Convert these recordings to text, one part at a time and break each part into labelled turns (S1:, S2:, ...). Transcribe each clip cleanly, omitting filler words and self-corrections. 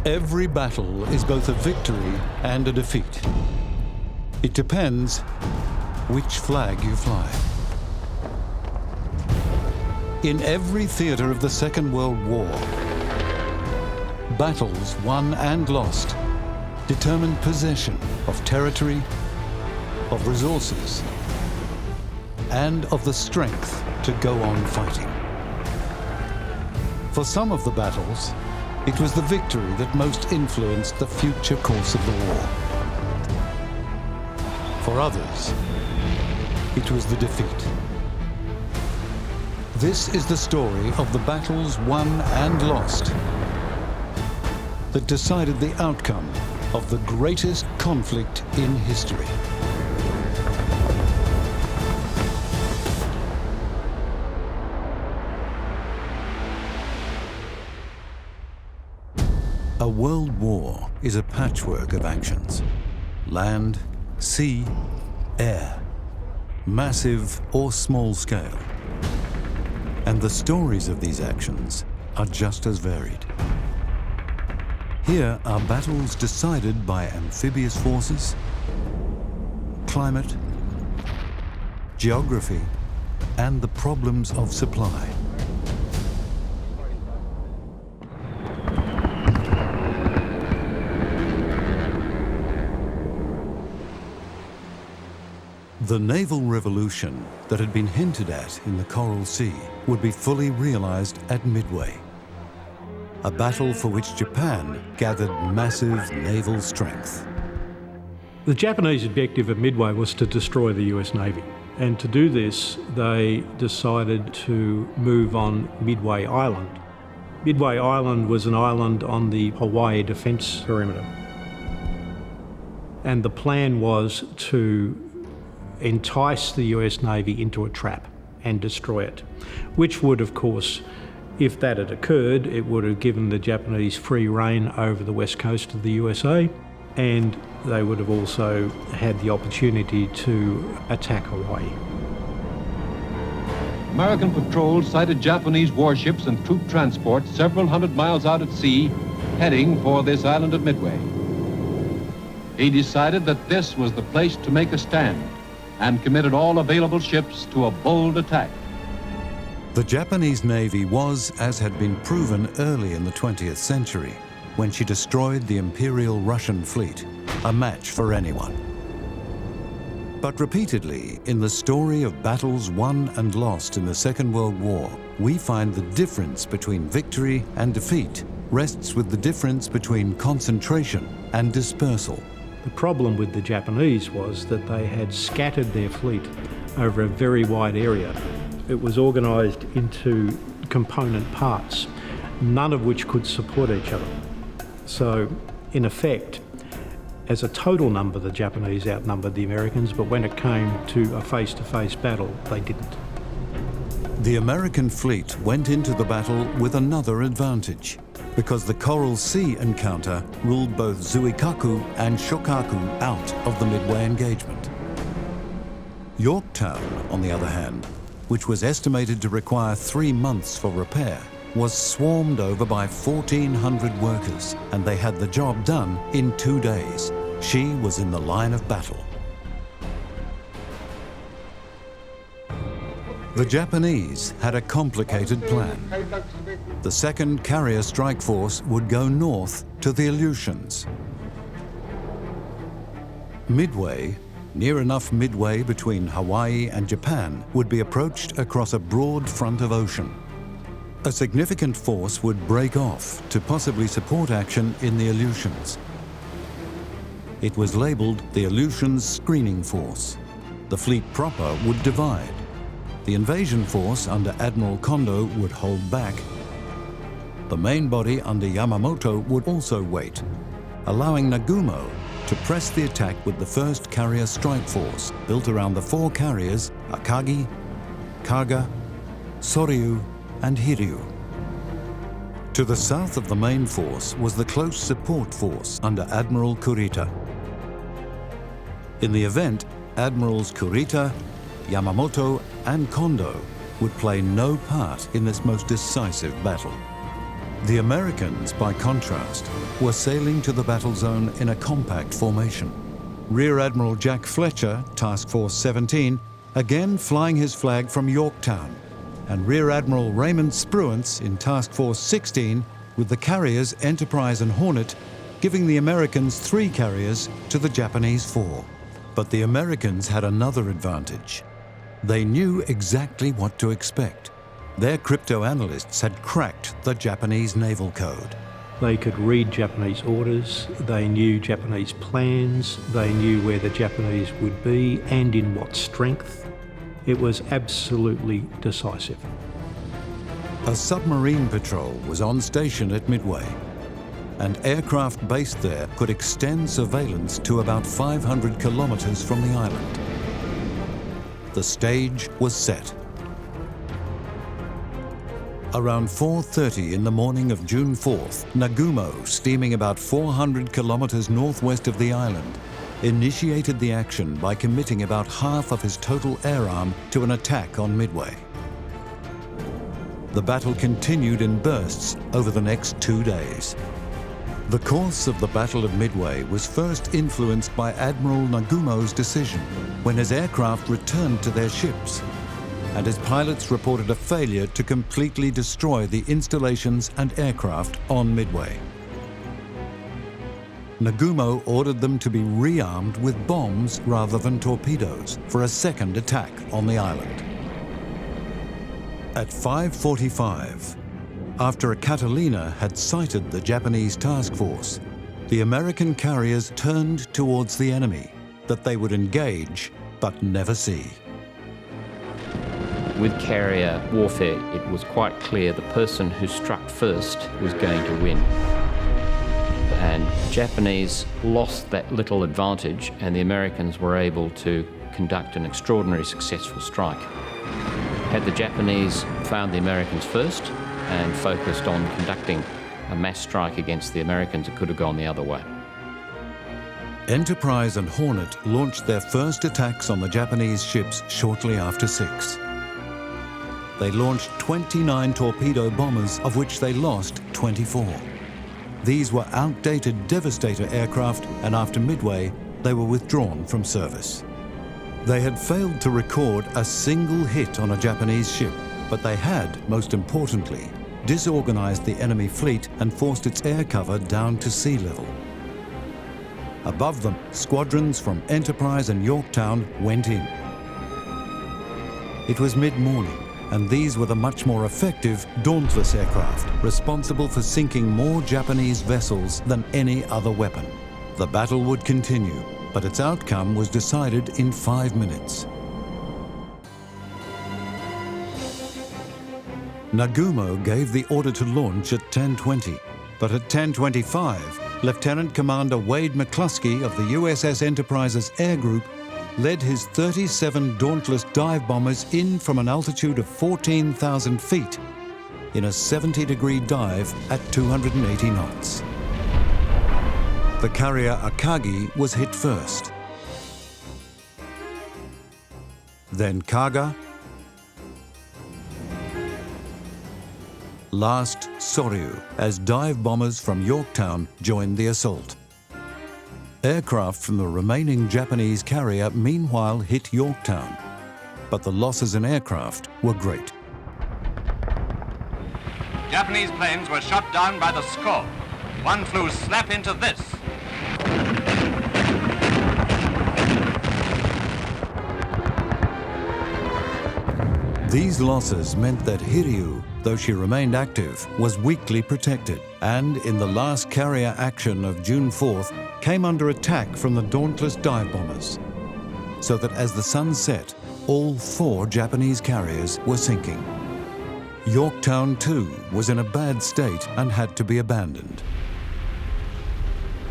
S1: Every battle is both a victory and a defeat. It depends which flag you fly. In every theatre of the Second World War, battles won and lost determined possession of territory, of resources, and of the strength to go on fighting. For some of the battles, it was the victory that most influenced the future course of the war. For others, it was the defeat. This is the story of the battles won and lost that decided the outcome of the greatest conflict in history. A world war is a patchwork of actions. Land, sea, air, massive or small scale. And the stories of these actions are just as varied. Here are battles decided by amphibious forces, climate, geography, and the problems of supply. The naval revolution that had been hinted at in the Coral Sea would be fully realized at Midway, a battle for which Japan gathered massive naval strength.
S2: The Japanese objective at Midway was to destroy the US Navy. And to do this, they decided to move on Midway Island. Midway Island was an island on the Hawaii defense perimeter. And the plan was to entice the US Navy into a trap and destroy it, which would, of course, if that had occurred, it would have given the Japanese free rein over the west coast of the USA, and they would have also had the opportunity to attack Hawaii.
S3: American patrols sighted Japanese warships and troop transports several hundred miles out at sea, heading for this island of Midway. He decided that this was the place to make a stand, and committed all available ships to a bold attack.
S1: The Japanese Navy was, as had been proven early in the 20th century, when she destroyed the Imperial Russian fleet, a match for anyone. But repeatedly, in the story of battles won and lost in the Second World War, we find the difference between victory and defeat rests with the difference between concentration and dispersal.
S2: The problem with the Japanese was that they had scattered their fleet over a very wide area. It was organised into component parts, none of which could support each other. So, in effect, as a total number, the Japanese outnumbered the Americans, but when it came to a face-to-face battle, they didn't.
S1: The American fleet went into the battle with another advantage, because the Coral Sea encounter ruled both Zuikaku and Shokaku out of the Midway engagement. Yorktown, on the other hand, which was estimated to require 3 months for repair, was swarmed over by 1,400 workers, and they had the job done in 2 days. She was in the line of battle. The Japanese had a complicated plan. The second carrier strike force would go north to the Aleutians. Midway, near enough midway between Hawaii and Japan, would be approached across a broad front of ocean. A significant force would break off to possibly support action in the Aleutians. It was labelled the Aleutians Screening Force. The fleet proper would divide. The invasion force under Admiral Kondo would hold back. The main body under Yamamoto would also wait, allowing Nagumo to press the attack with the first carrier strike force, built around the 4 carriers Akagi, Kaga, Soryu, and Hiryu. To the south of the main force was the close support force under Admiral Kurita. In the event, Admirals Kurita, Yamamoto, and Kondo would play no part in this most decisive battle. The Americans, by contrast, were sailing to the battle zone in a compact formation. Rear Admiral Jack Fletcher, Task Force 17, again flying his flag from Yorktown, and Rear Admiral Raymond Spruance in Task Force 16 with the carriers Enterprise and Hornet, giving the Americans 3 carriers to the Japanese 4. But the Americans had another advantage. They knew exactly what to expect. Their crypto-analysts had cracked the Japanese naval code.
S2: They could read Japanese orders, they knew Japanese plans, they knew where the Japanese would be and in what strength. It was absolutely decisive.
S1: A submarine patrol was on station at Midway, and aircraft based there could extend surveillance to about 500 kilometers from the island. The stage was set. Around 4:30 in the morning of June 4th, Nagumo, steaming about 400 kilometers northwest of the island, initiated the action by committing about half of his total air arm to an attack on Midway. The battle continued in bursts over the next 2 days. The course of the Battle of Midway was first influenced by Admiral Nagumo's decision when his aircraft returned to their ships, and his pilots reported a failure to completely destroy the installations and aircraft on Midway. Nagumo ordered them to be rearmed with bombs rather than torpedoes for a second attack on the island. At 5:45, after a Catalina had sighted the Japanese task force, the American carriers turned towards the enemy that they would engage but never see.
S4: With carrier warfare, it was quite clear the person who struck first was going to win. And Japanese lost that little advantage, and the Americans were able to conduct an extraordinarily successful strike. Had the Japanese found the Americans first and focused on conducting a mass strike against the Americans, it could have gone the other way.
S1: Enterprise and Hornet launched their first attacks on the Japanese ships shortly after 6. They launched 29 torpedo bombers, of which they lost 24. These were outdated Devastator aircraft, and after Midway, they were withdrawn from service. They had failed to record a single hit on a Japanese ship, but they had, most importantly, disorganized the enemy fleet and forced its air cover down to sea level. Above them, squadrons from Enterprise and Yorktown went in. It was mid-morning, and these were the much more effective Dauntless aircraft, responsible for sinking more Japanese vessels than any other weapon. The battle would continue, but its outcome was decided in 5 minutes. Nagumo gave the order to launch at 10:20, but at 10:25, Lieutenant Commander Wade McCluskey of the USS Enterprise's Air Group led his 37 Dauntless dive bombers in from an altitude of 14,000 feet in a 70-degree dive at 280 knots. The carrier Akagi was hit first. Then Kaga. Last, Soryu, as dive bombers from Yorktown joined the assault. Aircraft from the remaining Japanese carrier meanwhile hit Yorktown, but the losses in aircraft were great.
S5: Japanese planes were shot down by the score. One flew slap into this.
S1: These losses meant that Hiryu, though she remained active, was weakly protected, and in the last carrier action of June 4th, came under attack from the Dauntless dive bombers, so that as the sun set, all 4 Japanese carriers were sinking. Yorktown, too, was in a bad state and had to be abandoned.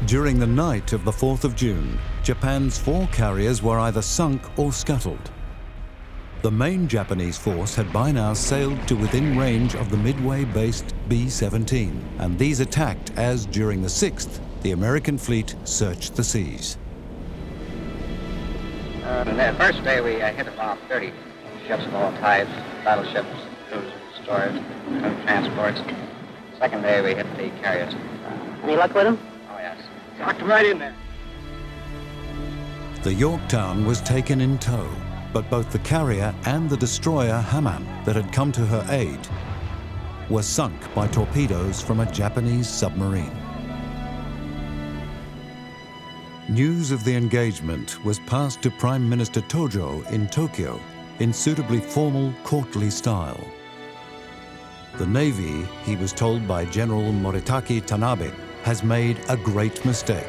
S1: During the night of the 4th of June, Japan's 4 carriers were either sunk or scuttled. The main Japanese force had by now sailed to within range of the Midway-based B-17, and these attacked as, during the 6th, the American fleet searched the seas.
S6: On the first day, we hit about 30 ships of all types, battleships, cruisers, destroyers, transports. Second day we hit the carriers.
S7: Any luck with them?
S6: Oh, yes.
S7: Knocked them right in there.
S1: The Yorktown was taken in tow, but both the carrier and the destroyer Haman that had come to her aid were sunk by torpedoes from a Japanese submarine. News of the engagement was passed to Prime Minister Tojo in Tokyo in suitably formal, courtly style. The Navy, he was told by General Moritaki Tanabe, has made a great mistake.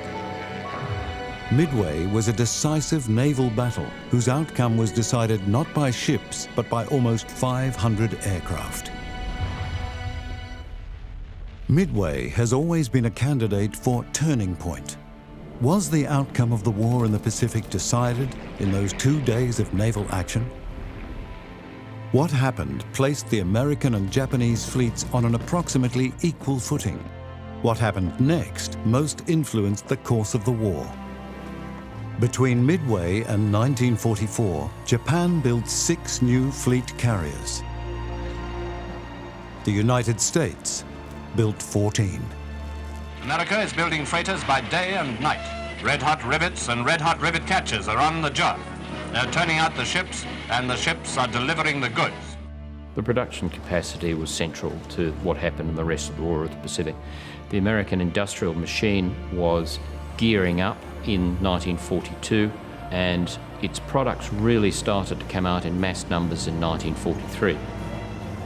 S1: Midway was a decisive naval battle whose outcome was decided not by ships, but by almost 500 aircraft. Midway has always been a candidate for turning point. Was the outcome of the war in the Pacific decided in those 2 days of naval action? What happened placed the American and Japanese fleets on an approximately equal footing. What happened next most influenced the course of the war. Between Midway and 1944, Japan built 6 new fleet carriers. The United States built 14.
S5: America is building freighters by day and night. Red-hot rivets and red-hot rivet catchers are on the job. They're turning out the ships, and the ships are delivering the goods.
S4: The production capacity was central to what happened in the rest of the War of the Pacific. The American industrial machine was gearing up in 1942, and its products really started to come out in mass numbers in 1943.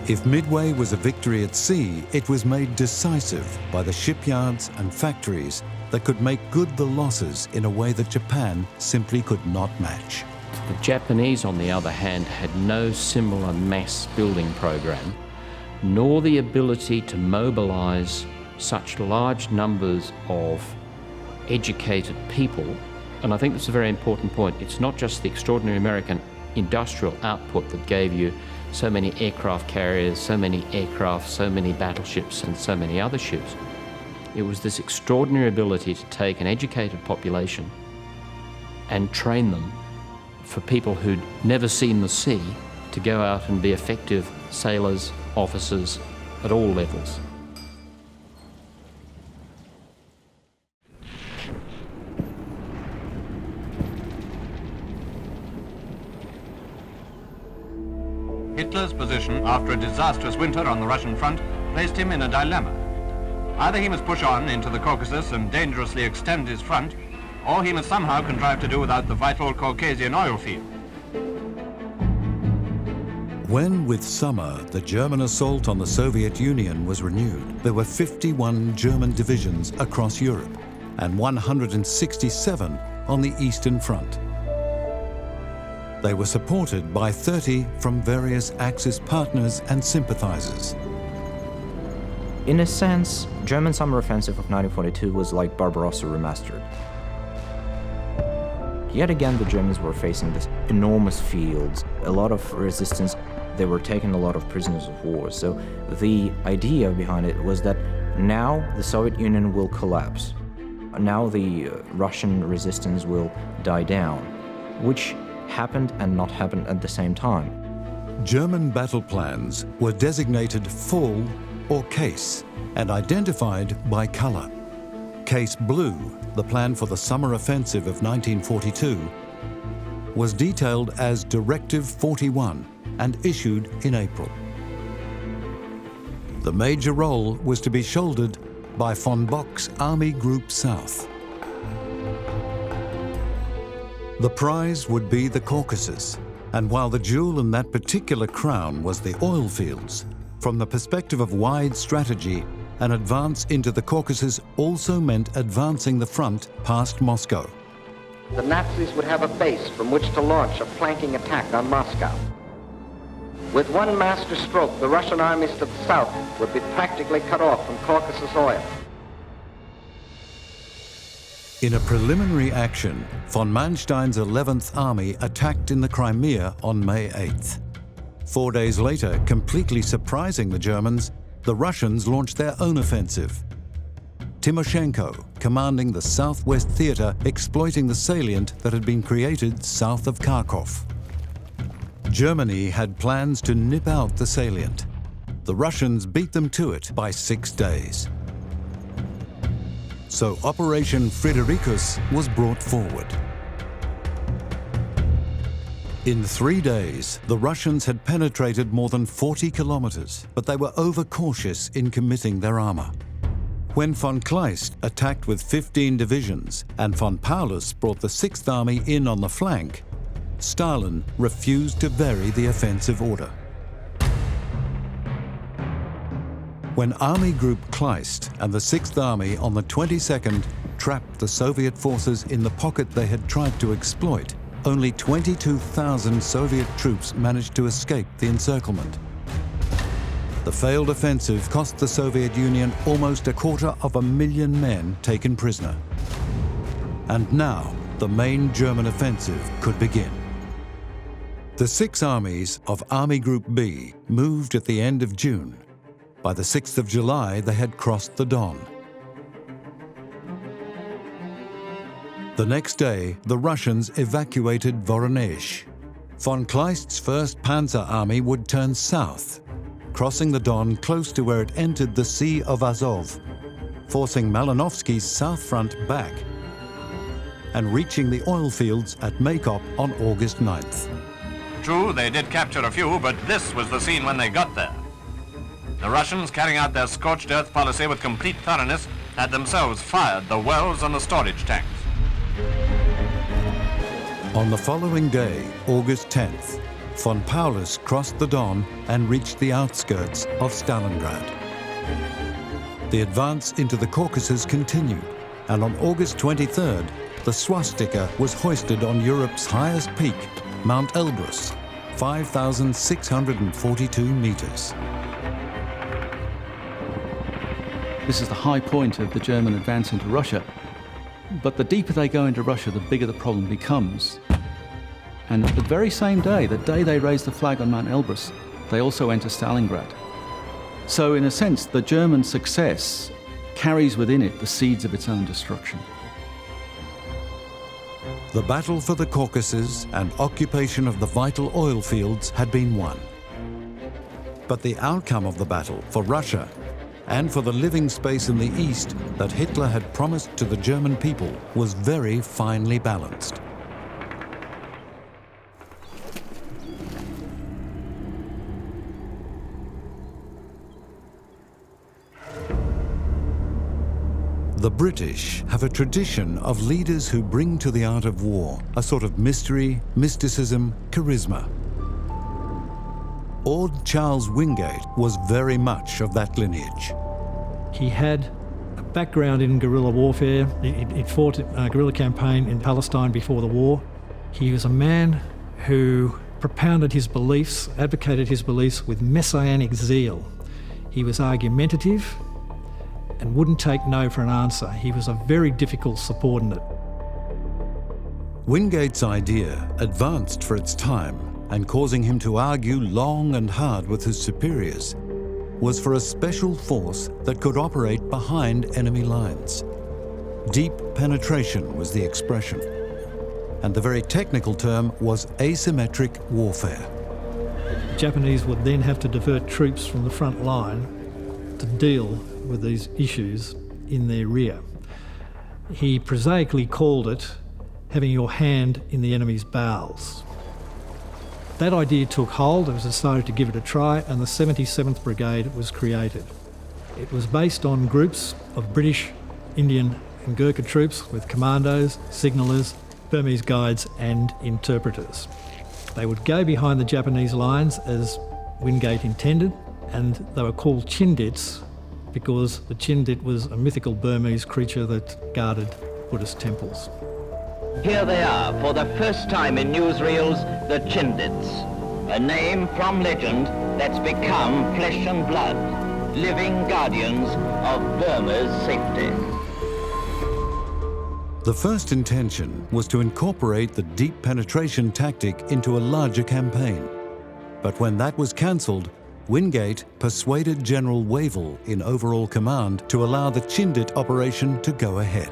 S1: If Midway was a victory at sea, it was made decisive by the shipyards and factories that could make good the losses in a way that Japan simply could not match.
S4: The Japanese, on the other hand, had no similar mass building program, nor the ability to mobilize such large numbers of educated people. And I think that's a very important point. It's not just the extraordinary American industrial output that gave you so many aircraft carriers, so many aircraft, so many battleships, and so many other ships. It was this extraordinary ability to take an educated population and train them for people who'd never seen the sea to go out and be effective sailors, officers at all levels.
S5: Hitler's position after a disastrous winter on the Russian front placed him in a dilemma. Either he must push on into the Caucasus and dangerously extend his front, or he must somehow contrive to do without the vital Caucasian oil field.
S1: When, with summer, the German assault on the Soviet Union was renewed, there were 51 German divisions across Europe and 167 on the Eastern Front. They were supported by 30 from various Axis partners and sympathizers.
S8: In a sense, German summer offensive of 1942 was like Barbarossa remastered. Yet again, the Germans were facing this enormous fields, a lot of resistance. They were taking a lot of prisoners of war. So the idea behind it was that now the Soviet Union will collapse. Now the Russian resistance will die down, which happened and not happened at the same time.
S1: German battle plans were designated full or case and identified by color. Case blue, the plan for the summer offensive of 1942, was detailed as Directive 41 and issued in April. The major role was to be shouldered by von Bock's Army Group South. The prize would be the Caucasus, and while the jewel in that particular crown was the oil fields, from the perspective of wide strategy, an advance into the Caucasus also meant advancing the front past Moscow.
S6: The Nazis would have a base from which to launch a flanking attack on Moscow. With one master stroke, the Russian armies to the south would be practically cut off from Caucasus oil.
S1: In a preliminary action, von Manstein's 11th Army attacked in the Crimea on May 8th. 4 days later, completely surprising the Germans, the Russians launched their own offensive. Timoshenko, commanding the Southwest Theater, exploiting the salient that had been created south of Kharkov. Germany had plans to nip out the salient. the Russians beat them to it by 6 days. So Operation Fridericus was brought forward. In 3 days, the Russians had penetrated more than 40 kilometers, but they were overcautious in committing their armor. When von Kleist attacked with 15 divisions and von Paulus brought the 6th Army in on the flank, Stalin refused to vary the offensive order. When Army Group Kleist and the 6th Army on the 22nd trapped the Soviet forces in the pocket they had tried to exploit, only 22,000 Soviet troops managed to escape the encirclement. The failed offensive cost the Soviet Union almost 250,000 men taken prisoner. And now, the main German offensive could begin. The 6 armies of Army Group B moved at the end of June. By the 6th of July, they had crossed the Don. The next day, the Russians evacuated Voronezh. Von Kleist's 1st Panzer Army would turn south, crossing the Don close to where it entered the Sea of Azov, forcing Malinovsky's south front back, and reaching the oil fields at Maykop on August 9th.
S5: True, they did capture a few, but this was the scene when they got there. The Russians, carrying out their scorched earth policy with complete thoroughness, had themselves fired the wells and the storage tanks.
S1: On the following day, August 10th, von Paulus crossed the Don and reached the outskirts of Stalingrad. The advance into the Caucasus continued, and on August 23rd, the swastika was hoisted on Europe's highest peak, Mount Elbrus, 5,642 meters.
S9: This is the high point of the German advance into Russia. But the deeper they go into Russia, the bigger the problem becomes. And the very same day, the day they raise the flag on Mount Elbrus, they also enter Stalingrad. So in a sense, the German success carries within it the seeds of its own destruction.
S1: The battle for the Caucasus and occupation of the vital oil fields had been won. But the outcome of the battle for Russia and for the living space in the East that Hitler had promised to the German people was very finely balanced. The British have a tradition of leaders who bring to the art of war a sort of mystery, mysticism, charisma. Ord Charles Wingate was very much of that lineage.
S2: He had a background in guerrilla warfare. He'd fought a guerrilla campaign in Palestine before the war. He was a man who propounded his beliefs, advocated his beliefs with messianic zeal. He was argumentative and wouldn't take no for an answer. He was a very difficult subordinate.
S1: Wingate's idea advanced for its time, and causing him to argue long and hard with his superiors, was for a special force that could operate behind enemy lines. Deep penetration was the expression, and the very technical term was asymmetric warfare.
S2: The Japanese would then have to divert troops from the front line to deal with these issues in their rear. He prosaically called it having your hand in the enemy's bowels. That idea took hold. It was decided to give it a try, and the 77th Brigade was created. It was based on groups of British, Indian and Gurkha troops with commandos, signallers, Burmese guides and interpreters. They would go behind the Japanese lines as Wingate intended, and they were called Chindits because the Chindit was a mythical Burmese creature that guarded Buddhist temples.
S10: Here they are, for the first time in newsreels, the Chindits, a name from legend that's become flesh and blood, living guardians of Burma's safety.
S1: The first intention was to incorporate the deep penetration tactic into a larger campaign. But when that was cancelled, Wingate persuaded General Wavell in overall command to allow the Chindit operation to go ahead.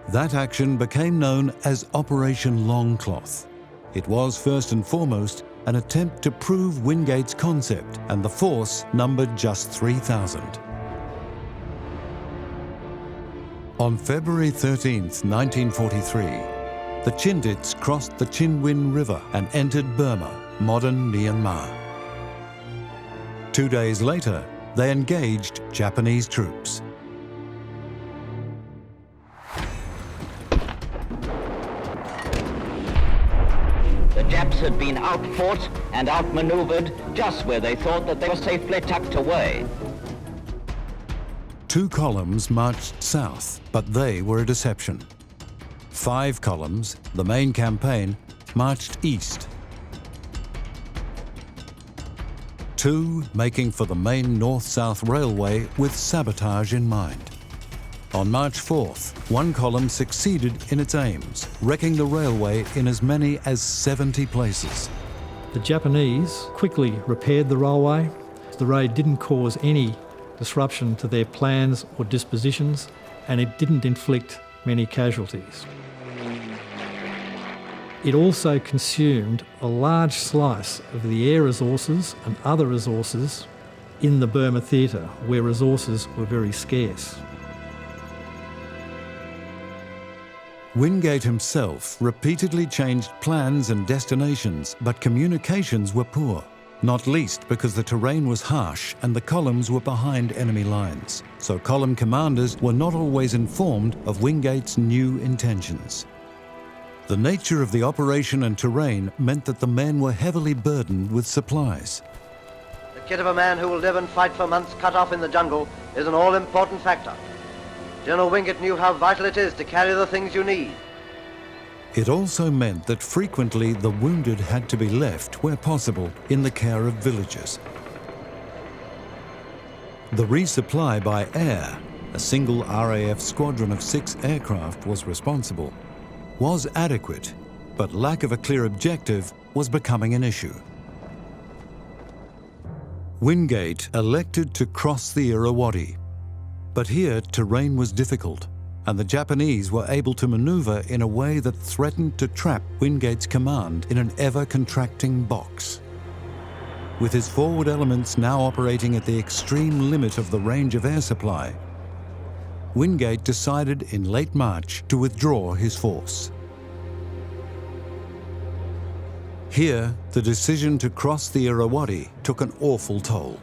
S1: That action became known as Operation Longcloth. It was first and foremost an attempt to prove Wingate's concept, and the force numbered just 3,000. On February 13th, 1943, the Chindits crossed the Chinwin River and entered Burma, modern Myanmar. 2 days later, they engaged Japanese troops.
S10: The Japs had been outfought and outmaneuvered just where they thought that they were safely tucked away.
S1: 2 columns marched south, but they were a deception. 5 columns, the main campaign, marched east. 2 making for the main north-south railway with sabotage in mind. On March 4th, 1 column succeeded in its aims, wrecking the railway in as many as 70 places.
S2: The Japanese quickly repaired the railway. The raid didn't cause any disruption to their plans or dispositions, and it didn't inflict many casualties. It also consumed a large slice of the air resources and other resources in the Burma theatre, where resources were very scarce.
S1: Wingate himself repeatedly changed plans and destinations, but communications were poor, not least because the terrain was harsh and the columns were behind enemy lines, so column commanders were not always informed of Wingate's new intentions. The nature of the operation and terrain meant that the men were heavily burdened with supplies.
S11: The kit of a man who will live and fight for months cut off in the jungle is an all-important factor. General Wingate knew how vital it is to carry the things you need.
S1: It also meant that frequently the wounded had to be left, where possible, in the care of villagers. The resupply by air, a single RAF squadron of 6 aircraft was responsible, was adequate, but lack of a clear objective was becoming an issue. Wingate elected to cross the Irrawaddy, but here terrain was difficult, and the Japanese were able to maneuver in a way that threatened to trap Wingate's command in an ever-contracting box. With his forward elements now operating at the extreme limit of the range of air supply, Wingate decided in late March to withdraw his force. Here, the decision to cross the Irrawaddy took an awful toll.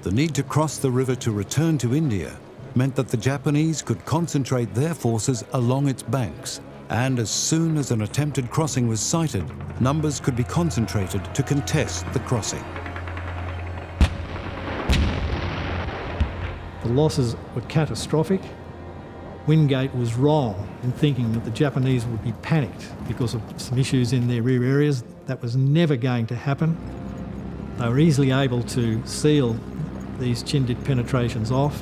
S1: The need to cross the river to return to India meant that the Japanese could concentrate their forces along its banks, and as soon as an attempted crossing was sighted, numbers could be concentrated to contest the crossing.
S2: The losses were catastrophic. Wingate was wrong in thinking that the Japanese would be panicked because of some issues in their rear areas. That was never going to happen. They were easily able to seal these Chindit penetrations off.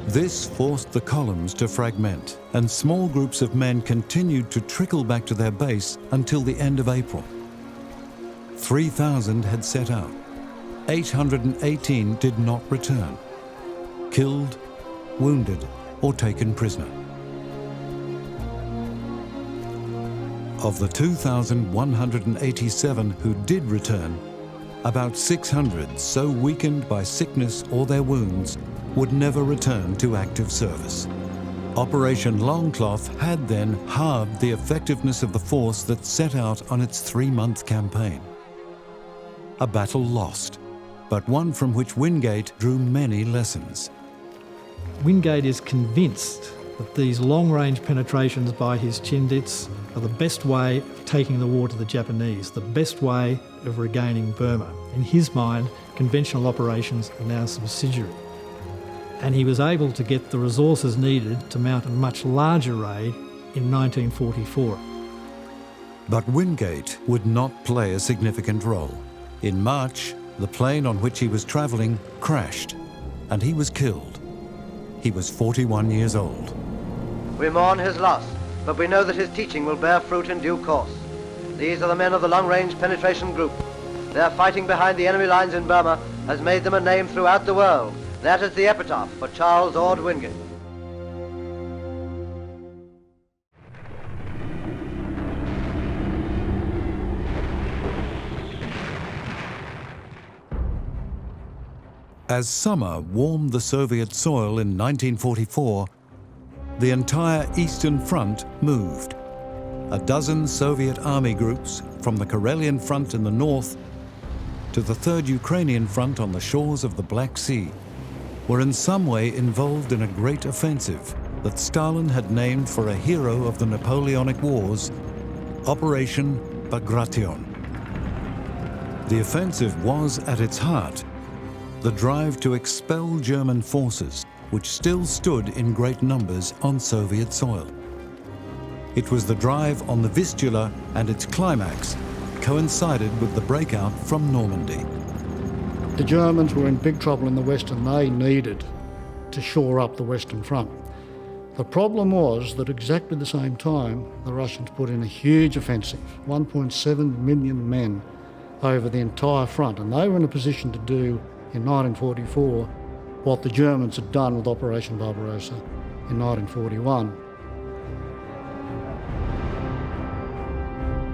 S1: This forced the columns to fragment, and small groups of men continued to trickle back to their base until the end of April. 3,000 had set out. 818 did not return, killed, wounded, or taken prisoner. Of the 2,187 who did return, about 600, so weakened by sickness or their wounds, would never return to active service. Operation Longcloth had then halved the effectiveness of the force that set out on its 3-month campaign. A battle lost, but one from which Wingate drew many lessons.
S2: Wingate is convinced that these long-range penetrations by his Chindits are the best way of taking the war to the Japanese, the best way of regaining Burma. In his mind, conventional operations are now subsidiary. And he was able to get the resources needed to mount a much larger raid in 1944.
S1: But Wingate would not play a significant role. In March, the plane on which he was travelling crashed, and he was killed. He was 41 years old.
S11: We mourn his loss, but we know that his teaching will bear fruit in due course. These are the men of the long-range penetration group. Their fighting behind the enemy lines in Burma has made them a name throughout the world. That is the epitaph for Charles Ord Wingate.
S1: As summer warmed the Soviet soil in 1944, the entire Eastern Front moved. A dozen Soviet army groups, from the Karelian Front in the north to the 3rd Ukrainian Front on the shores of the Black Sea, were in some way involved in a great offensive that Stalin had named for a hero of the Napoleonic Wars, Operation Bagration. The offensive was, at its heart, the drive to expel German forces, which still stood in great numbers on Soviet soil. It was the drive on the Vistula, and its climax coincided with the breakout from Normandy.
S12: The Germans were in big trouble in the West, and they needed to shore up the Western Front. The problem was that exactly the same time, the Russians put in a huge offensive, 1.7 million men over the entire front, and they were in a position to do in 1944 what the Germans had done with Operation Barbarossa in 1941.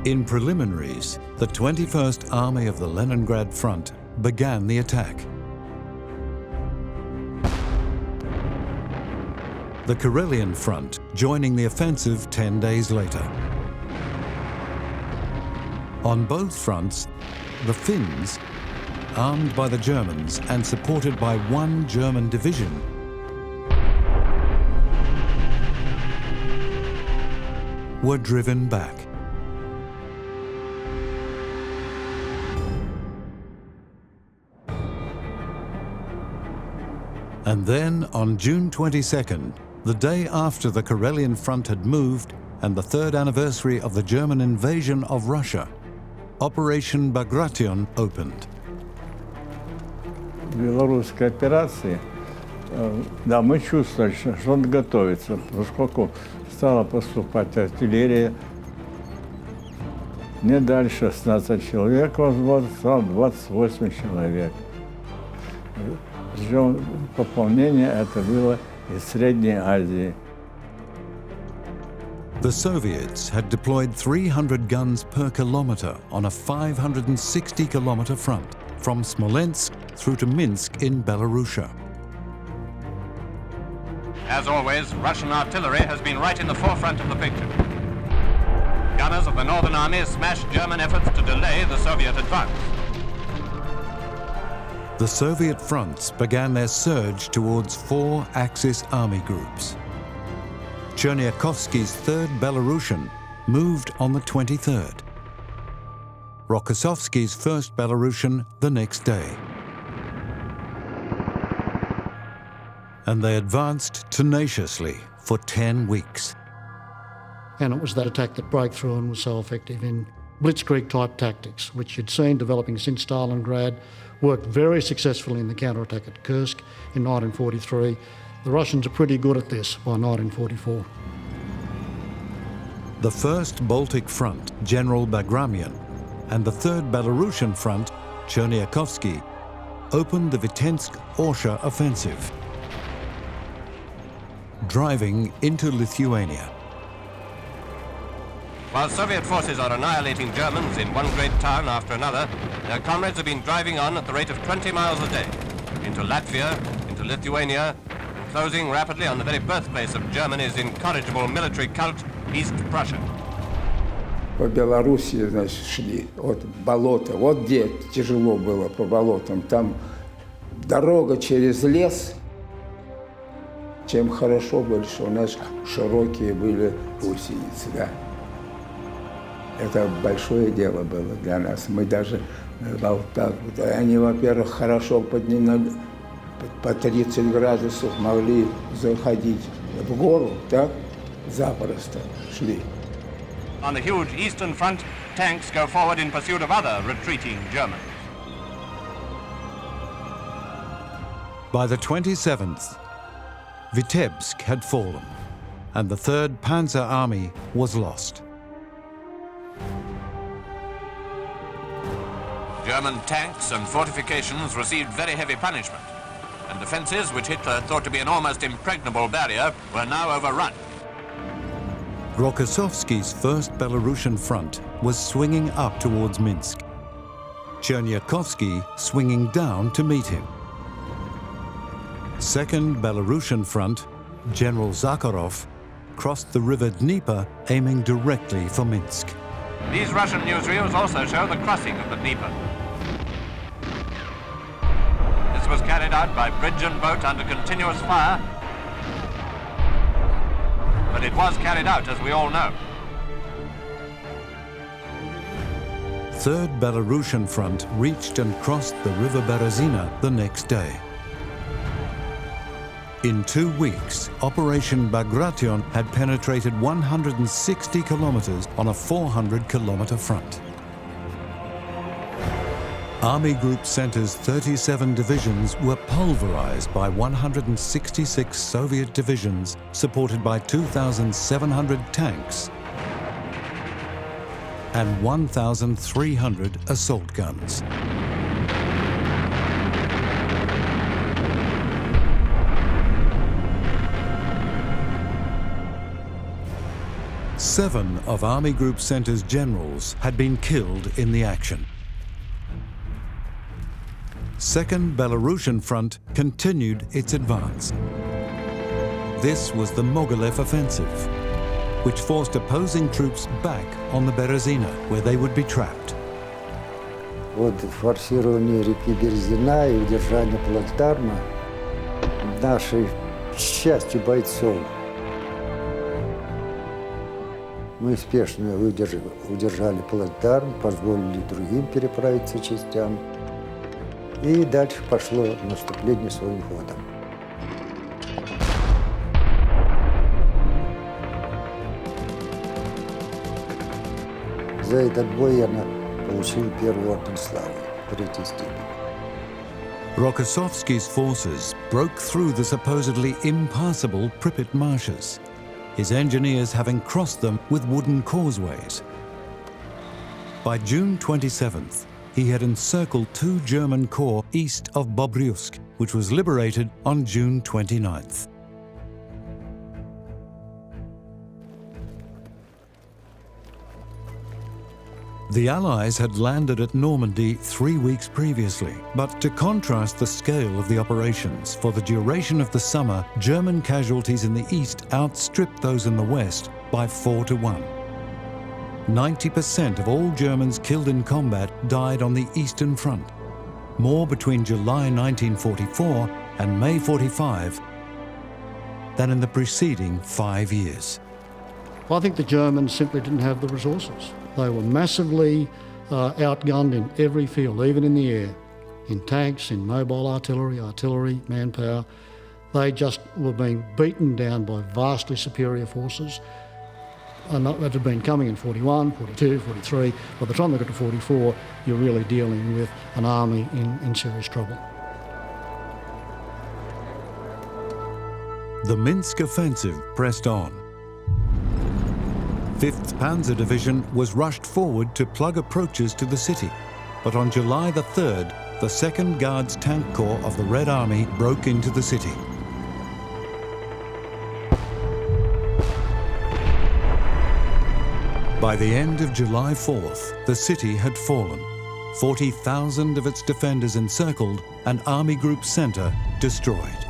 S1: In preliminaries, the 21st Army of the Leningrad Front began the attack. The Karelian Front joining the offensive 10 days later. On both fronts, the Finns, armed by the Germans and supported by one German division, were driven back. And then, on June 22nd, the day after the Karelian Front had moved and the 3rd anniversary of the German invasion of Russia, Operation Bagration opened.
S13: Белорусской операции, да, мы чувствовали, что он готовится, поскольку стала поступать артиллерия. Не дали 16 человек, взвод стал 28 человек. Причем пополнение это было из Средней Азии.
S1: The Soviets had deployed 300 guns per kilometer on a 560-kilometer front, from Smolensk through to Minsk in Belarusia.
S5: As always, Russian artillery has been right in the forefront of the picture. Gunners of the Northern Army smashed German efforts to delay the Soviet advance.
S1: The Soviet fronts began their surge towards 4 Axis army groups. Cherniakovsky's 3rd Belarusian moved on the 23rd. Rokossovsky's 1st Belarusian the next day. And they advanced tenaciously for 10 weeks.
S12: And it was that attack that broke through and was so effective in blitzkrieg-type tactics, which you'd seen developing since Stalingrad, worked very successfully in the counterattack at Kursk in 1943. The Russians are pretty good at this by 1944.
S1: The 1st Baltic Front, General Bagration, and the 3rd Belarusian Front, Cherniakovsky, opened the Vitebsk-Orsha offensive, driving into Lithuania.
S5: While Soviet forces are annihilating Germans in one great town after another, their comrades have been driving on at the rate of 20 miles a day, into Latvia, into Lithuania, closing rapidly on the very birthplace of Germany's incorrigible military cult, East Prussia.
S14: По Белоруссии, значит, шли от болота. Вот где тяжело было по болотам. Там дорога через лес. Чем хорошо было, что у нас широкие были гусеницы, да. Это большое дело было для нас. Мы даже вот так вот. Они, во-первых, хорошо поднимали, по 30 градусов могли заходить в гору, так? Запросто шли.
S5: On the huge eastern front, tanks go forward in pursuit of other retreating Germans.
S1: By the 27th, Vitebsk had fallen, and the 3rd Panzer Army was lost.
S5: German tanks and fortifications received very heavy punishment, and defenses which Hitler thought to be an almost impregnable barrier were now overrun.
S1: Rokossovsky's 1st Belarusian Front was swinging up towards Minsk, Cherniakovsky swinging down to meet him. 2nd Belarusian Front, General Zakharov, crossed the river Dnieper, aiming directly for Minsk.
S5: These Russian newsreels also show the crossing of the Dnieper. This was carried out by bridge and boat under continuous fire, but it was carried out, as we all know.
S1: 3rd Belarusian Front reached and crossed the river Berezina the next day. In 2 weeks, Operation Bagration had penetrated 160 kilometers on a 400-kilometer front. Army Group Center's 37 divisions were pulverized by 166 Soviet divisions, supported by 2,700 tanks and 1,300 assault guns. Seven of Army Group Center's generals had been killed in the action. 2nd Belarusian Front continued its advance. This was the Mogilev Offensive, which forced opposing troops back on the Berezina, where they would be trapped.
S15: Вот форсирование реки Березина и удержание плацдарма нашей части бойцов. Мы успешно удержали плацдарм, позволили другим переправиться частям. И дальше пошло наступление своим ходом. За этот бой я получил первый орден славы, 3-й степени.
S1: Rokossovsky's forces broke through the supposedly impassable Pripyat marshes, his engineers having crossed them with wooden causeways. By June 27th, he had encircled 2 German corps east of Bobruisk, which was liberated on June 29th. The Allies had landed at Normandy 3 weeks previously, but to contrast the scale of the operations, for the duration of the summer, German casualties in the east outstripped those in the west by 4-1. 90% of all Germans killed in combat died on the Eastern Front, more between July 1944 and May 45 than in the preceding 5 years.
S12: I think the Germans simply didn't have the resources. They were massively outgunned in every field, even in the air, in tanks, in mobile artillery, manpower. They just were being beaten down by vastly superior forces. And that had been coming in 41, 42, 43. By the time they got to 44, you're really dealing with an army in serious trouble.
S1: The Minsk offensive pressed on. 5th Panzer Division was rushed forward to plug approaches to the city. But on July the 3rd, the 2nd Guards Tank Corps of the Red Army broke into the city. By the end of July 4th, the city had fallen. 40,000 of its defenders encircled and Army Group Center destroyed.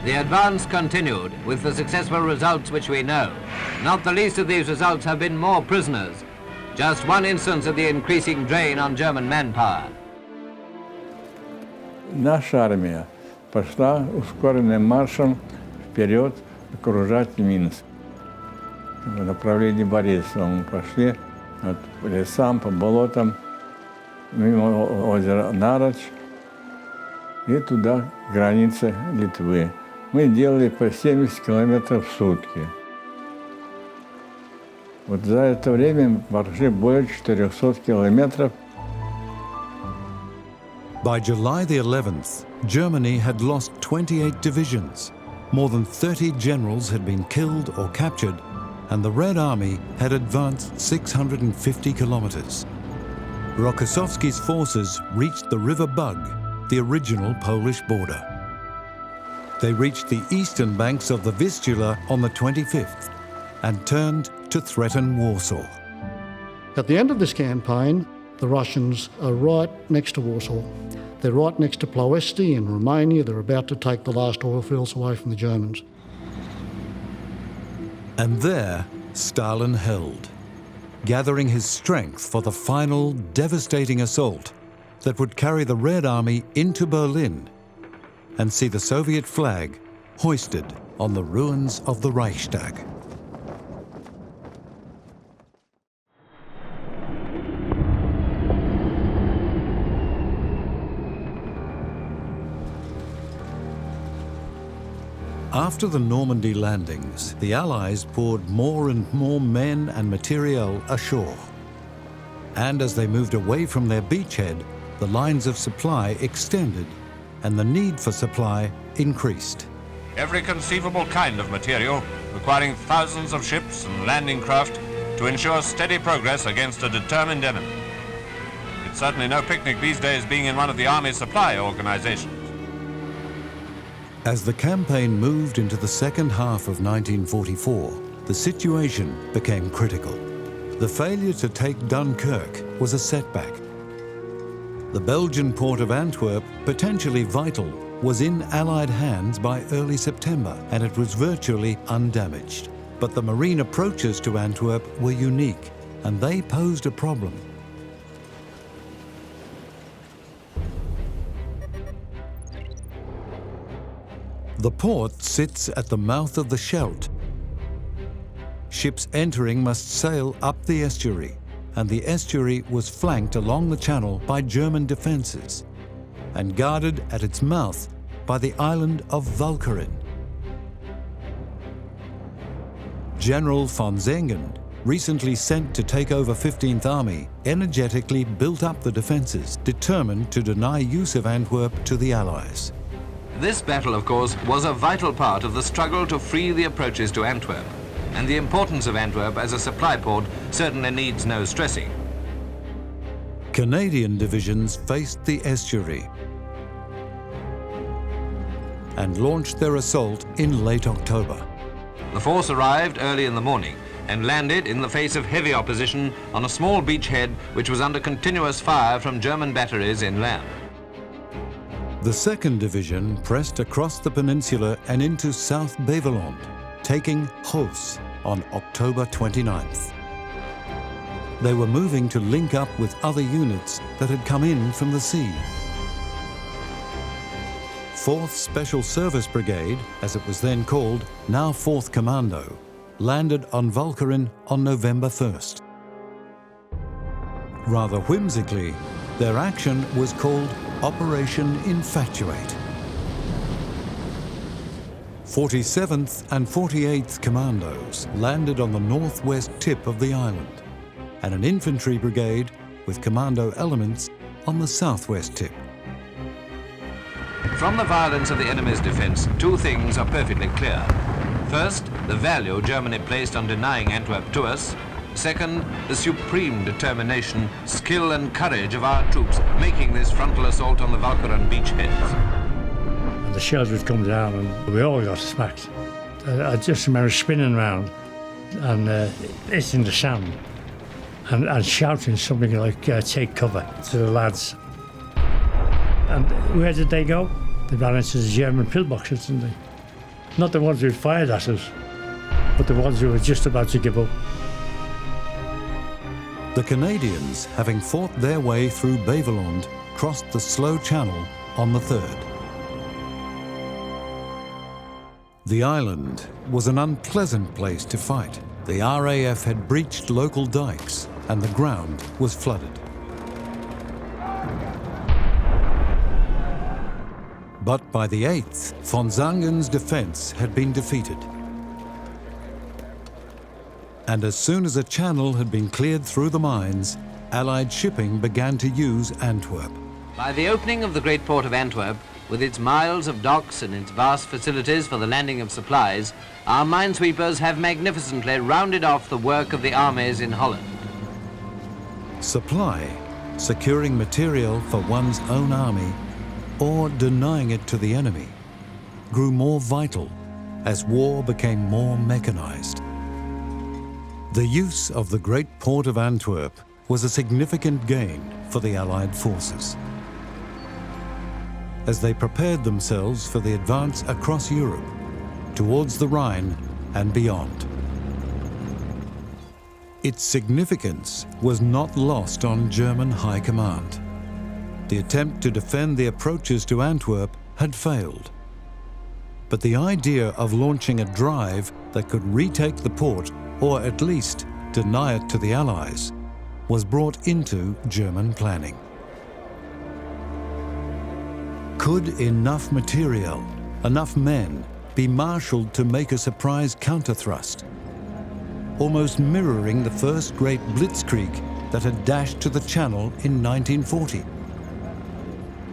S5: The advance continued with the successful results which we know. Not the least of these results have been more prisoners. Just one instance of the increasing drain on German manpower.
S13: Наша армия пошла ускоренным маршем вперед окружать Минск. В направлении Борисова мы пошли по лесам, по болотам, мимо озера Нарочь и туда, к границе Литвы. Мы делали по 70 километров в сутки. Вот за это время мы прошли более 400 километров.
S1: By July the 11th, Germany had lost 28 divisions. More than 30 generals had been killed or captured, and the Red Army had advanced 650 kilometers. Rokossovsky's forces reached the River Bug, the original Polish border. They reached the eastern banks of the Vistula on the 25th and turned to threaten Warsaw.
S12: At the end of this campaign, the Russians are right next to Warsaw. They're right next to Ploesti in Romania. They're about to take the last oil fields away from the Germans.
S1: And there, Stalin held, gathering his strength for the final devastating assault that would carry the Red Army into Berlin and see the Soviet flag hoisted on the ruins of the Reichstag. After the Normandy landings, the Allies poured more and more men and materiel ashore. And as they moved away from their beachhead, the lines of supply extended and the need for supply increased.
S5: Every conceivable kind of material, requiring thousands of ships and landing craft to ensure steady progress against a determined enemy. It's certainly no picnic these days being in one of the Army's supply organizations.
S1: As the campaign moved into the second half of 1944, the situation became critical. The failure to take Dunkirk was a setback. The Belgian port of Antwerp, potentially vital, was in Allied hands by early September, and it was virtually undamaged. But the marine approaches to Antwerp were unique, and they posed a problem. The port sits at the mouth of the Scheldt. Ships entering must sail up the estuary, and the estuary was flanked along the channel by German defences and guarded at its mouth by the island of Walcheren. General von Zengen, recently sent to take over 15th Army, energetically built up the defences, determined to deny use of Antwerp to the Allies.
S5: This battle, of course, was a vital part of the struggle to free the approaches to Antwerp, and the importance of Antwerp as a supply port certainly needs no stressing.
S1: Canadian divisions faced the estuary and launched their assault in late October.
S5: The force arrived early in the morning and landed in the face of heavy opposition on a small beachhead which was under continuous fire from German batteries inland.
S1: The 2nd Division pressed across the peninsula and into South Beveland, taking Hoofs on October 29th. They were moving to link up with other units that had come in from the sea. 4th Special Service Brigade, as it was then called, now 4th Commando, landed on Walcheren on November 1st. Rather whimsically, their action was called Operation Infatuate. 47th and 48th Commandos landed on the northwest tip of the island, and an infantry brigade with commando elements on the southwest tip.
S5: From the violence of the enemy's defense, two things are perfectly clear. First, the value Germany placed on denying Antwerp to us. Second, the supreme determination, skill and courage of our troops making this frontal assault on the Walcheren beachheads.
S16: And the shells would come down and we all got smacked. I just remember spinning around and hitting the sand and shouting something like, take cover to the lads. And where did they go? They ran into the German pillboxes, didn't they? Not the ones who fired at us, but the ones who were just about to give up.
S1: The Canadians, having fought their way through Beveland, crossed the slow channel on the 3rd. The island was an unpleasant place to fight. The RAF had breached local dikes and the ground was flooded. But by the 8th, von Zangen's defence had been defeated. And as soon as a channel had been cleared through the mines, Allied shipping began to use Antwerp.
S5: By the opening of the great port of Antwerp, with its miles of docks and its vast facilities for the landing of supplies, our minesweepers have magnificently rounded off the work of the armies in Holland.
S1: Supply, securing material for one's own army, or denying it to the enemy, grew more vital as war became more mechanized. The use of the great port of Antwerp was a significant gain for the Allied forces. as they prepared themselves for the advance across Europe, towards the Rhine and beyond. Its significance was not lost on German high command. The attempt to defend the approaches to Antwerp had failed. But the idea of launching a drive that could retake the port, or at least deny it to the Allies, was brought into German planning. Could enough material, enough men, be marshalled to make a surprise counterthrust, almost mirroring the first great blitzkrieg that had dashed to the Channel in 1940?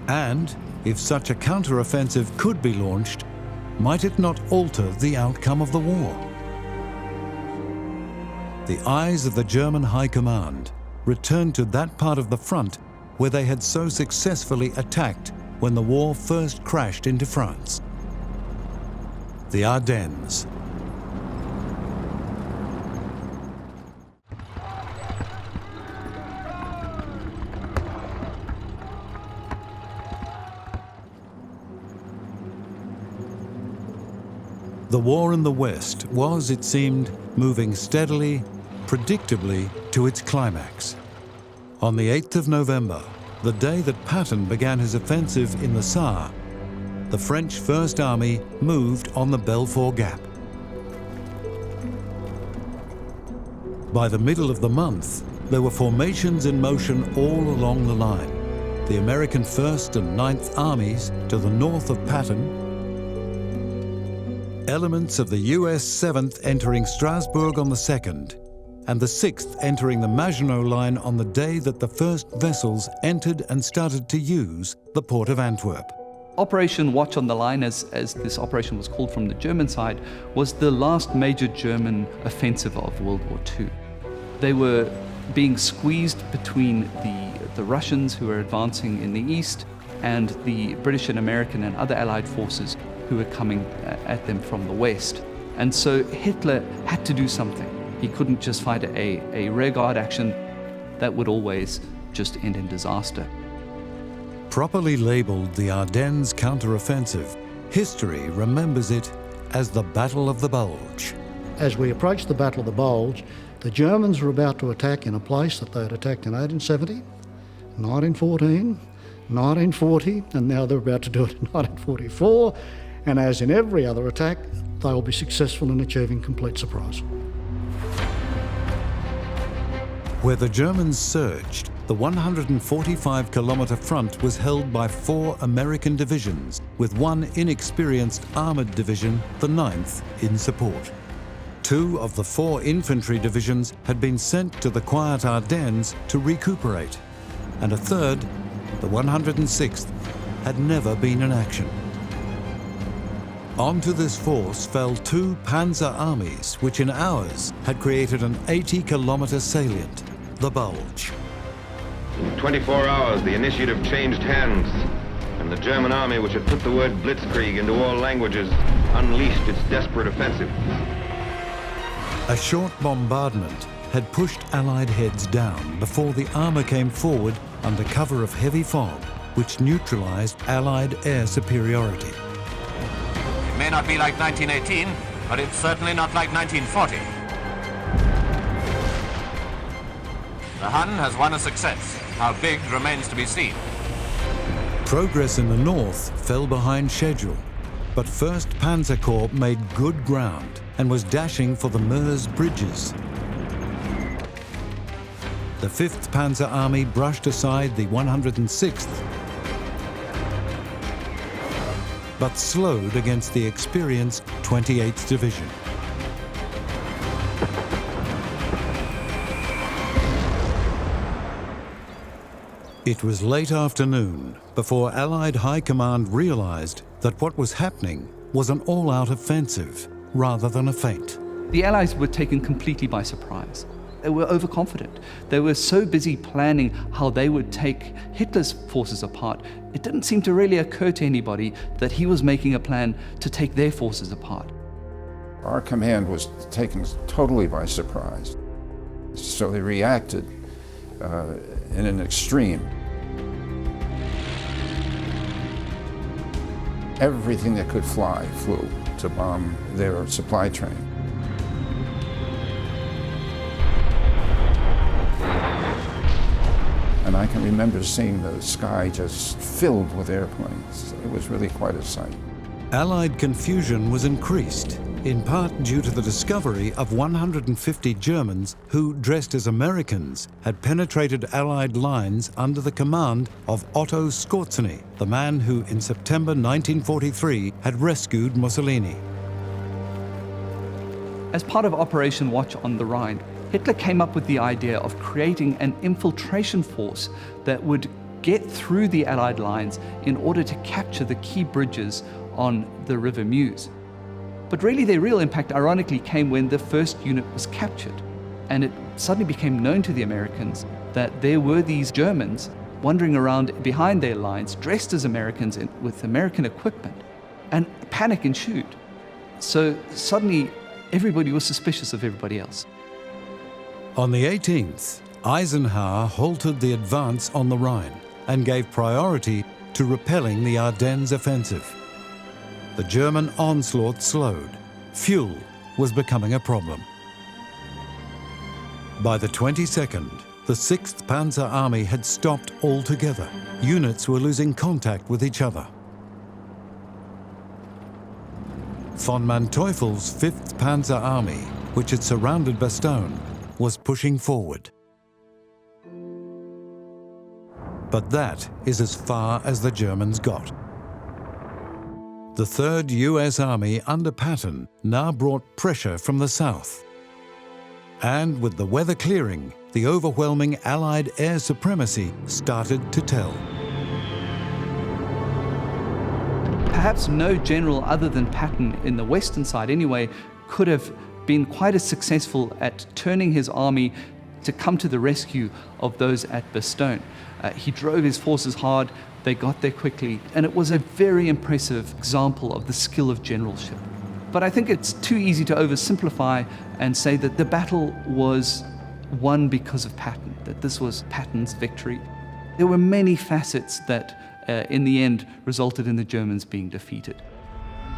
S1: And if such a counter-offensive could be launched, might it not alter the outcome of the war? The eyes of the German High Command returned to that part of the front where they had so successfully attacked when the war first crashed into France. The Ardennes. The war in the West was, it seemed, moving steadily, predictably to its climax. On the 8th of November, the day that Patton began his offensive in the Saar, the French First Army moved on the Belfort Gap. By the middle of the month, there were formations in motion all along the line. The American 1st and 9th Armies to the north of Patton, elements of the US 7th entering Strasbourg on the 2nd, and the 6th entering the Maginot Line on the day that the first vessels entered and started to use the port of Antwerp.
S17: Operation Watch on the Line, as this operation was called from the German side, was the last major German offensive of World War II. They were being squeezed between the Russians, who were advancing in the east, and the British and American and other Allied forces who were coming at them from the west. And so Hitler had to do something. He couldn't just fight a rearguard action that would always just end in disaster.
S1: Properly labelled the Ardennes counter-offensive, history remembers it as the Battle of the Bulge.
S12: As we approached the Battle of the Bulge, the Germans were about to attack in a place that they had attacked in 1870, 1914, 1940, and now they're about to do it in 1944. And as in every other attack, they will be successful in achieving complete surprise.
S1: Where the Germans surged, the 145-kilometre front was held by 4 American divisions, with one inexperienced armoured division, the 9th, in support. 2 of the 4 infantry divisions had been sent to the quiet Ardennes to recuperate, and a third, the 106th, had never been in action. Onto this force fell 2 panzer armies, which in hours had created an 80-kilometre salient, the Bulge.
S18: In 24 hours, the initiative changed hands, and the German army, which had put the word blitzkrieg into all languages, unleashed its desperate offensive.
S1: A short bombardment had pushed Allied heads down before the armour came forward under cover of heavy fog, which neutralised Allied air superiority.
S5: It may not be like 1918, but it's certainly not like 1940. The Hun has won a success. How big remains to be seen.
S1: Progress in the north fell behind schedule, but 1st Panzer Corps made good ground and was dashing for the Meuse bridges. The 5th Panzer Army brushed aside the 106th, but slowed against the experienced 28th Division. It was late afternoon before Allied High Command realised that what was happening was an all-out offensive rather than a feint.
S17: The Allies were taken completely by surprise. They were overconfident. They were so busy planning how they would take Hitler's forces apart, it didn't seem to really occur to anybody that he was making a plan to take their forces apart.
S14: Our command was taken totally by surprise. So they reacted in an extreme. everything that could fly flew to bomb their supply train. And I can remember seeing the sky just filled with airplanes. It was really quite a sight.
S1: Allied confusion was increased, in part due to the discovery of 150 Germans who, dressed as Americans, had penetrated Allied lines under the command of Otto Skorzeny, the man who, in September 1943, had rescued Mussolini.
S17: As part of Operation Watch on the Rhine, Hitler came up with the idea of creating an infiltration force that would get through the Allied lines in order to capture the key bridges on the River Meuse. But really their real impact, ironically, came when the first unit was captured. And it suddenly became known to the Americans that there were these Germans wandering around behind their lines, dressed as Americans with American equipment, and panic ensued. So suddenly everybody was suspicious of everybody else.
S1: On the 18th, Eisenhower halted the advance on the Rhine and gave priority to repelling the Ardennes offensive. The German onslaught slowed. Fuel was becoming a problem. By the 22nd, the 6th Panzer Army had stopped altogether. Units were losing contact with each other. Von Manteuffel's 5th Panzer Army, which had surrounded Bastogne, was pushing forward. But that is as far as the Germans got. The 3rd US Army under Patton now brought pressure from the south. And with the weather clearing, the overwhelming Allied air supremacy started to tell.
S17: Perhaps no general other than Patton, in the western side anyway, could have been quite as successful at turning his army to come to the rescue of those at Bastogne. He drove his forces hard, they got there quickly, and it was a very impressive example of the skill of generalship. But I think it's too easy to oversimplify and say that the battle was won because of Patton, that this was Patton's victory. There were many facets that, in the end, resulted in the Germans being defeated.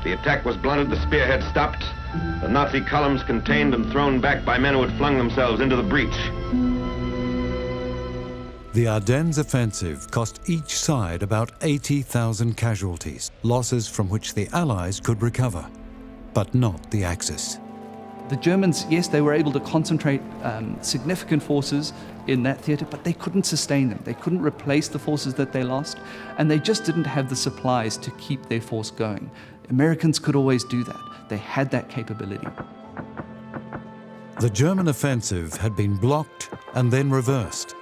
S18: The attack was blunted, the spearhead stopped, the Nazi columns contained and thrown back by men who had flung themselves into the breach.
S1: The Ardennes offensive cost each side about 80,000 casualties, losses from which the Allies could recover, but not the Axis.
S17: The Germans, yes, they were able to concentrate significant forces in that theatre, but they couldn't sustain them. They couldn't replace the forces that they lost, and they just didn't have the supplies to keep their force going. Americans could always do that. They had that capability.
S1: The German offensive had been blocked and then reversed.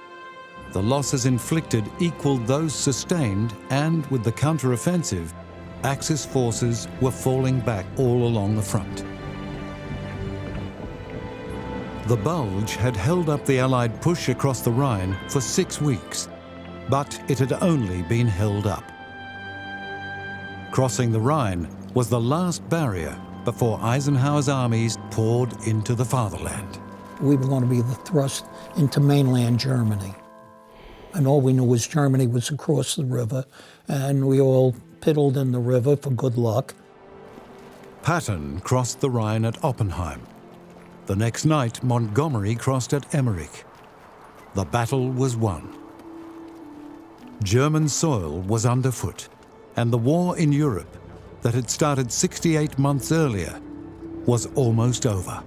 S1: The losses inflicted equaled those sustained, and with the counter-offensive, Axis forces were falling back all along the front. The Bulge had held up the Allied push across the Rhine for 6 weeks, but it had only been held up. Crossing the Rhine was the last barrier before Eisenhower's armies poured into the fatherland.
S19: We were going to be the thrust into mainland Germany. And all we knew was Germany was across the river, and we all piddled in the river for good luck.
S1: Patton crossed the Rhine at Oppenheim. The next night, Montgomery crossed at Emmerich. The battle was won. German soil was underfoot, and the war in Europe, that had started 68 months earlier, was almost over.